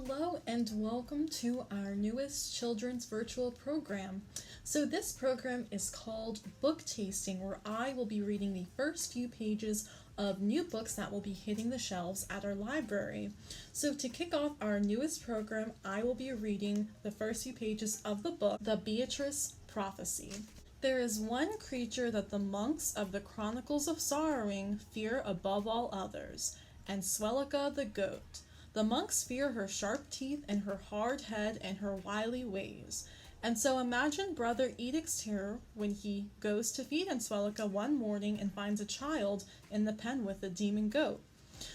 Hello and welcome to our newest children's virtual program. So this program is called Book Tasting, where I will be reading the first few pages of new books that will be hitting the shelves at our library. So to kick off our newest program, I will be reading the first few pages of the book, The Beatryce Prophecy. There is one creature that the monks of the Chronicles of Sorrowing fear above all others, Answelica the goat. The monks fear her sharp teeth and her hard head and her wily ways. And so imagine Brother Edik's terror when he goes to feed Answelica one morning and finds a child in the pen with the demon goat.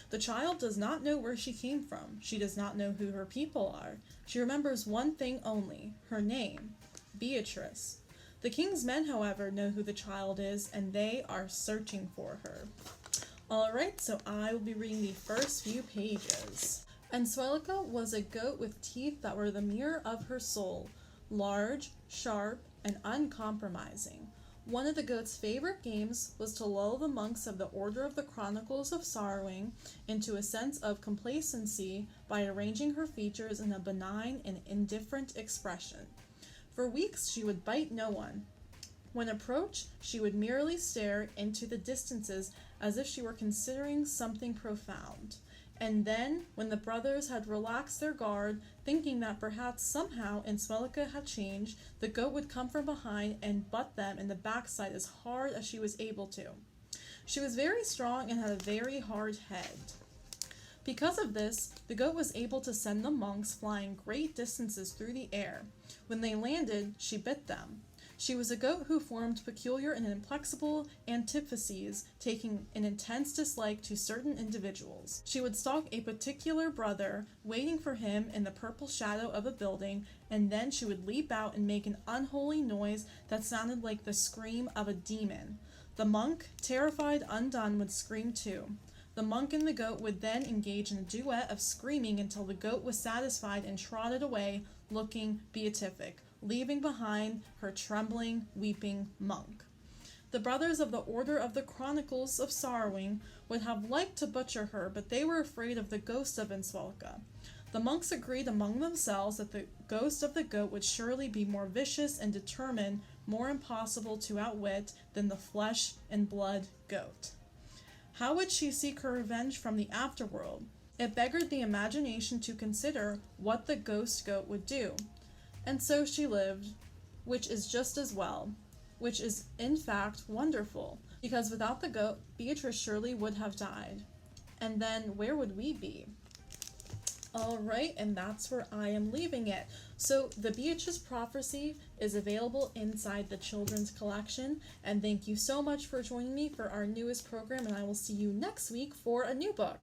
The child does not know where she came from. She does not know who her people are. She remembers one thing only, her name, Beatryce. The king's men, however, know who the child is, and they are searching for her. Alright, so I will be reading the first few pages. Answelica was a goat with teeth that were the mirror of her soul, large, sharp, and uncompromising. One of the goat's favorite games was to lull the monks of the Order of the Chronicles of Sorrowing into a sense of complacency by arranging her features in a benign and indifferent expression. For weeks she would bite no one. When approached, she would merely stare into the distances as if she were considering something profound. And then, when the brothers had relaxed their guard, thinking that perhaps somehow Answelica had changed, the goat would come from behind and butt them in the backside as hard as she was able to. She was very strong and had a very hard head. Because of this, the goat was able to send the monks flying great distances through the air. When they landed, she bit them. She was a goat who formed peculiar and inflexible antitheses, taking an intense dislike to certain individuals. She would stalk a particular brother, waiting for him in the purple shadow of a building, and then she would leap out and make an unholy noise that sounded like the scream of a demon. The monk, terrified, undone, would scream too. The monk and the goat would then engage in a duet of screaming until the goat was satisfied and trotted away, looking beatific, leaving behind her trembling, weeping monk. The brothers of the Order of the Chronicles of Sorrowing would have liked to butcher her, but they were afraid of the ghost of Answelica. The monks agreed among themselves that the ghost of the goat would surely be more vicious and determined, more impossible to outwit than the flesh and blood goat. How would she seek her revenge from the afterworld? It beggared the imagination to consider what the ghost goat would do. And so she lived, which is just as well, which is in fact wonderful, because without the goat, Beatryce surely would have died. And then where would we be? Alright, and that's where I am leaving it. So the Beatryce Prophecy is available inside the children's collection, and thank you so much for joining me for our newest program, and I will see you next week for a new book.